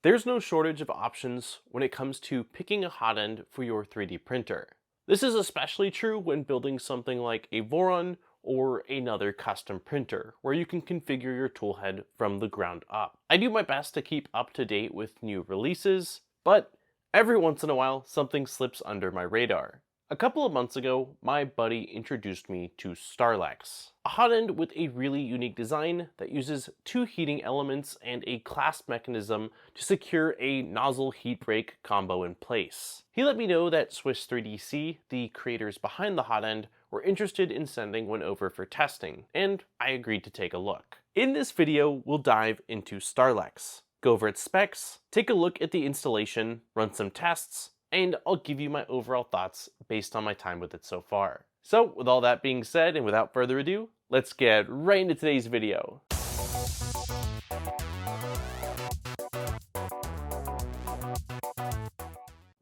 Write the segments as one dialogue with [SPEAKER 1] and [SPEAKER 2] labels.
[SPEAKER 1] There's no shortage of options when it comes to picking a hot end for your 3D printer. This is especially true when building something like a Voron or another custom printer, where you can configure your toolhead from the ground up. I do my best to keep up to date with new releases, but every once in a while something slips under my radar. A couple of months ago, my buddy introduced me to Starlex, a hot end with a really unique design that uses two heating elements and a clasp mechanism to secure a nozzle heat break combo in place. He let me know that Swiss3dc, the creators behind the hot end, were interested in sending one over for testing, and I agreed to take a look. In this video, we'll dive into Starlex, go over its specs, take a look at the installation, run some tests, and I'll give you my overall thoughts based on my time with it so far. So with all that being said, and without further ado, let's get right into today's video.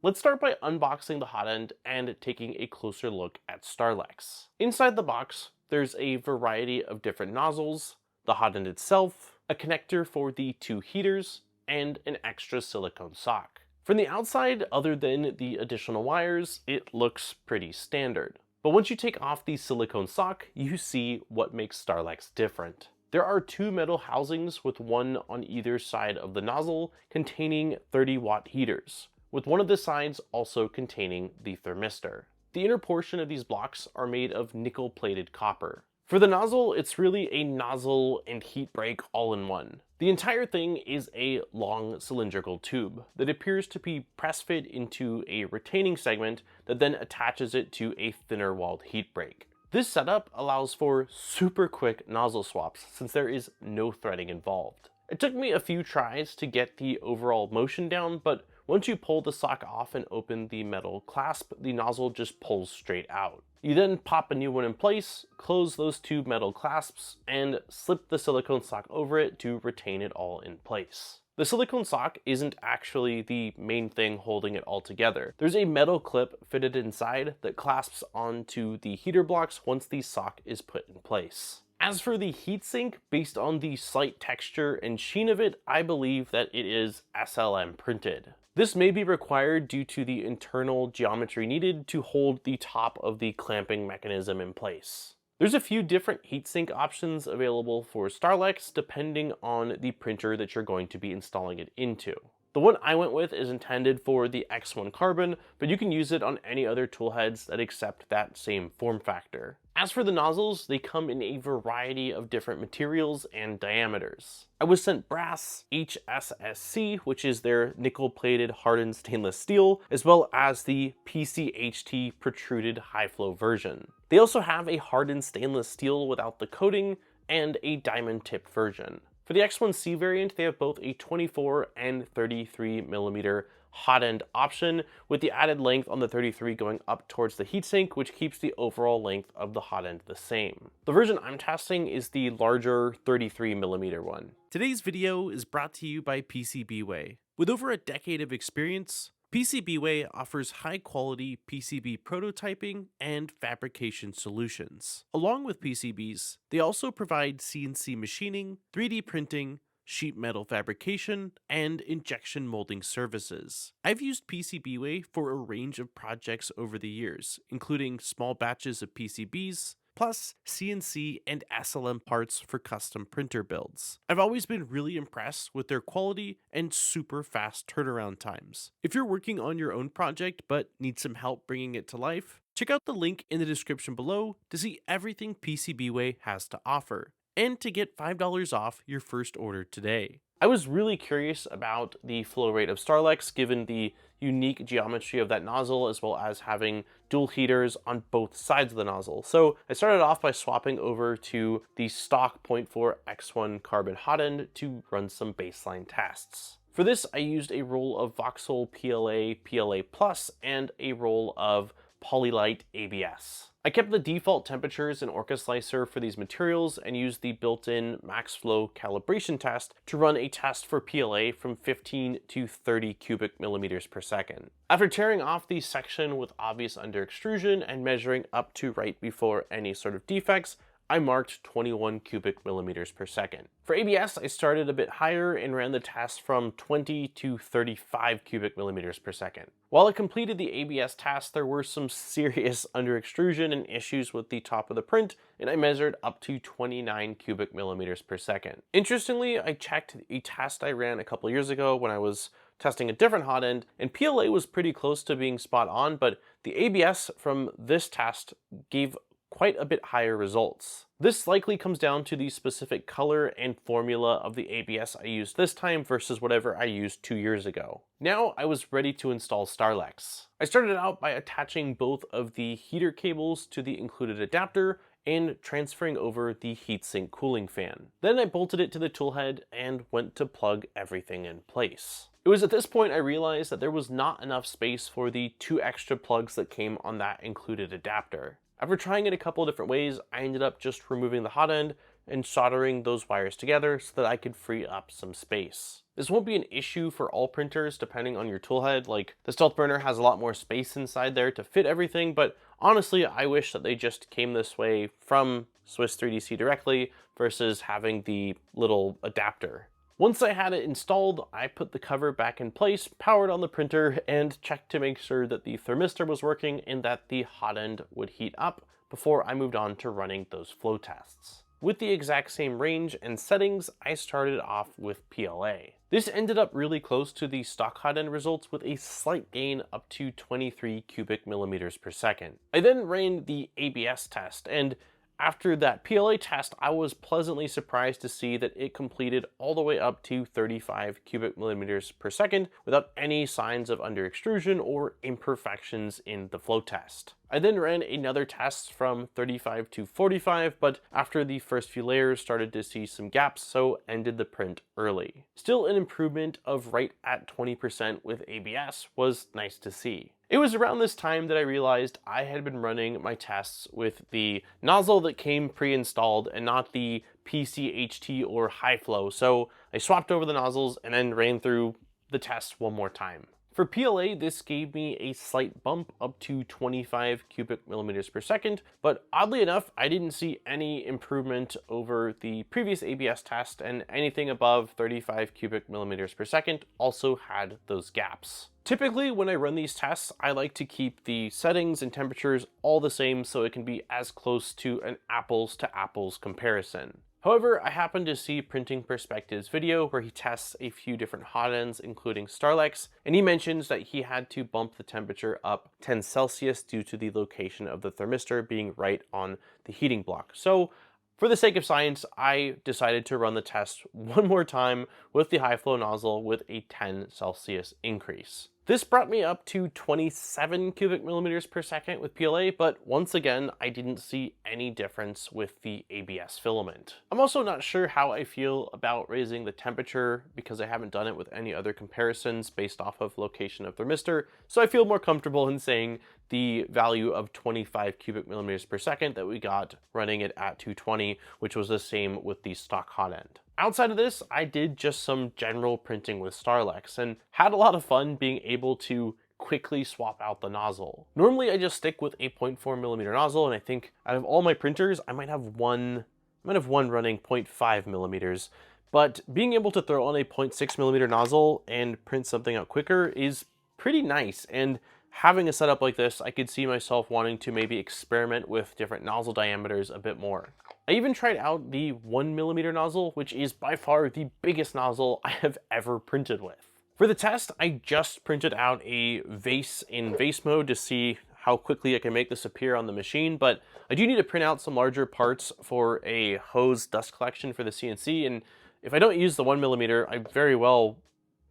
[SPEAKER 1] Let's start by unboxing the hot end and taking a closer look at Starlex. Inside the box, there's a variety of different nozzles, the hot end itself, a connector for the two heaters, and an extra silicone sock. From the outside, other than the additional wires, it looks pretty standard. But once you take off the silicone sock, you see what makes Starlex different. There are two metal housings with one on either side of the nozzle containing 30-watt heaters, with one of the sides also containing the thermistor. The inner portion of these blocks are made of nickel-plated copper. For the nozzle, it's really a nozzle and heat break all in one. The entire thing is a long cylindrical tube that appears to be press-fit into a retaining segment that then attaches it to a thinner-walled heat break. This setup allows for super quick nozzle swaps since there is no threading involved. It took me a few tries to get the overall motion down, but once you pull the sock off and open the metal clasp, the nozzle just pulls straight out. You then pop a new one in place, close those two metal clasps, and slip the silicone sock over it to retain it all in place. The silicone sock isn't actually the main thing holding it all together. There's a metal clip fitted inside that clasps onto the heater blocks once the sock is put in place. As for the heatsink, based on the slight texture and sheen of it, I believe that it is SLM printed. This may be required due to the internal geometry needed to hold the top of the clamping mechanism in place. There's a few different heatsink options available for Starlex depending on the printer that you're going to be installing it into. The one I went with is intended for the X1 Carbon, but you can use it on any other toolheads that accept that same form factor. As for the nozzles, they come in a variety of different materials and diameters. I was sent brass HSSC, which is their nickel-plated hardened stainless steel, as well as the PCHT protruded high-flow version. They also have a hardened stainless steel without the coating and a diamond-tipped version. For the X1C variant, they have both a 24 and 33 millimeter hot end option, with the added length on the 33 going up towards the heatsink, which keeps the overall length of the hot end the same. The version I'm testing is the larger 33 millimeter one. Today's video is brought to you by PCBWay. With over a decade of experience, PCBWay offers high-quality PCB prototyping and fabrication solutions. Along with PCBs, they also provide CNC machining, 3D printing, sheet metal fabrication, and injection molding services. I've used PCBWay for a range of projects over the years, including small batches of PCBs, plus CNC and SLM parts for custom printer builds. I've always been really impressed with their quality and super fast turnaround times. If you're working on your own project but need some help bringing it to life, check out the link in the description below to see everything PCBWay has to offer, and to get $5 off your first order today. I was really curious about the flow rate of Starlex given the unique geometry of that nozzle, as well as having dual heaters on both sides of the nozzle. So I started off by swapping over to the stock 0.4 X1 Carbon hot end to run some baseline tests. For this, I used a roll of Voxel PLA Plus and a roll of Polylite ABS. I kept the default temperatures in Orca Slicer for these materials and used the built-in MaxFlow calibration test to run a test for PLA from 15 to 30 cubic millimeters per second. After tearing off the section with obvious under extrusion and measuring up to right before any sort of defects, I marked 21 cubic millimeters per second. For ABS, I started a bit higher and ran the test from 20 to 35 cubic millimeters per second. While I completed the ABS test, there were some serious under extrusion and issues with the top of the print, and I measured up to 29 cubic millimeters per second. Interestingly, I checked a test I ran a couple years ago when I was testing a different hot end, and PLA was pretty close to being spot on, but the ABS from this test gave quite a bit higher results. This likely comes down to the specific color and formula of the ABS I used this time versus whatever I used 2 years ago. Now I was ready to install Starlex. I started out by attaching both of the heater cables to the included adapter and transferring over the heatsink cooling fan. Then I bolted it to the toolhead and went to plug everything in place. It was at this point I realized that there was not enough space for the 2 extra plugs that came on that included adapter. After trying it a couple of different ways, I ended up just removing the hot end and soldering those wires together so that I could free up some space. This won't be an issue for all printers depending on your toolhead. Like, the Stealth burner has a lot more space inside there to fit everything, but honestly, I wish that they just came this way from Swiss3dc directly versus having the little adapter. Once I had it installed, I put the cover back in place, powered on the printer, and checked to make sure that the thermistor was working and that the hot end would heat up before I moved on to running those flow tests. With the exact same range and settings, I started off with PLA. This ended up really close to the stock hot end results with a slight gain up to 23 cubic millimeters per second. I then ran the ABS test, and after that PLA test, I was pleasantly surprised to see that it completed all the way up to 35 cubic millimeters per second without any signs of under extrusion or imperfections in the flow test. I then ran another test from 35 to 45, but after the first few layers started to see some gaps, so ended the print early. Still an improvement of right at 20% with ABS was nice to see. It was around this time that I realized I had been running my tests with the nozzle that came pre-installed and not the PCHT or high flow, so I swapped over the nozzles and then ran through the test one more time. For PLA, this gave me a slight bump up to 25 cubic millimeters per second, but oddly enough, I didn't see any improvement over the previous ABS test, and anything above 35 cubic millimeters per second also had those gaps. Typically, when I run these tests, I like to keep the settings and temperatures all the same so it can be as close to an apples to apples comparison. However, I happened to see Printing Perspective's video where he tests a few different hot ends, including Starlex, and he mentions that he had to bump the temperature up 10 Celsius due to the location of the thermistor being right on the heating block. So, for the sake of science, I decided to run the test one more time with the high flow nozzle with a 10 Celsius increase. This brought me up to 27 cubic millimeters per second with PLA, but once again, I didn't see any difference with the ABS filament. I'm also not sure how I feel about raising the temperature because I haven't done it with any other comparisons based off of location of thermistor, so I feel more comfortable in saying the value of 25 cubic millimeters per second that we got running it at 220, which was the same with the stock hot end. Outside of this, I did just some general printing with Starlex and had a lot of fun being able to quickly swap out the nozzle. Normally I just stick with a 0.4mm nozzle, and I think out of all my printers, I might have one running 0.5mm, but being able to throw on a 0.6mm nozzle and print something out quicker is pretty nice. And having a setup like this, I could see myself wanting to maybe experiment with different nozzle diameters a bit more. I even tried out the 1mm nozzle, which is by far the biggest nozzle I have ever printed with. For the test, I just printed out a vase in vase mode to see how quickly I can make this appear on the machine, but I do need to print out some larger parts for a hose dust collection for the CNC, and if I don't use the 1mm, I very well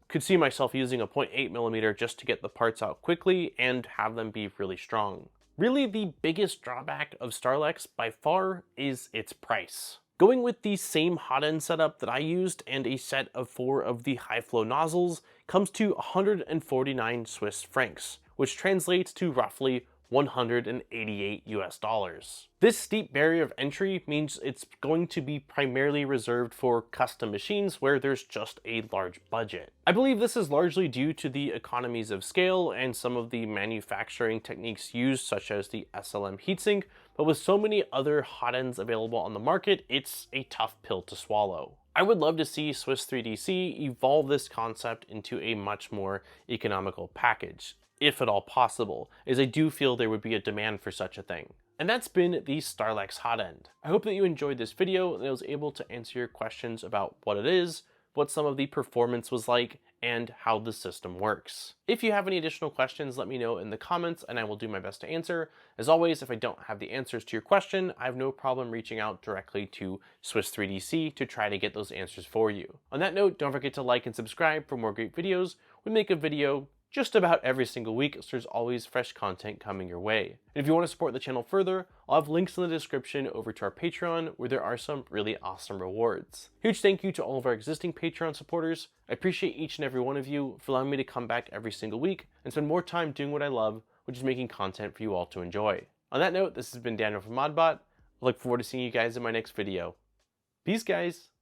[SPEAKER 1] could see myself using a 0.8mm just to get the parts out quickly and have them be really strong. Really, the biggest drawback of Starlex by far is its price. Going with the same hot end setup that I used and a set of 4 of the high flow nozzles comes to 149 Swiss francs, which translates to roughly $188 US. This steep barrier of entry means it's going to be primarily reserved for custom machines where there's just a large budget. I believe this is largely due to the economies of scale and some of the manufacturing techniques used, such as the SLM heatsink, but with so many other hotends available on the market, it's a tough pill to swallow. I would love to see Swiss3dc evolve this concept into a much more economical package, if at all possible, as I do feel there would be a demand for such a thing. And that's been the Starlex Hotend. I hope that you enjoyed this video and I was able to answer your questions about what it is, what some of the performance was like, and how the system works. If you have any additional questions, let me know in the comments and I will do my best to answer. As always, if I don't have the answers to your question, I have no problem reaching out directly to Swiss3dc to try to get those answers for you. On that note, don't forget to like and subscribe for more great videos. We make a video just about every single week, so there's always fresh content coming your way. And if you want to support the channel further, I'll have links in the description over to our Patreon, where there are some really awesome rewards. Huge thank you to all of our existing Patreon supporters. I appreciate each and every one of you for allowing me to come back every single week and spend more time doing what I love, which is making content for you all to enjoy. On that note, this has been Daniel from ModBot. I look forward to seeing you guys in my next video. Peace, guys!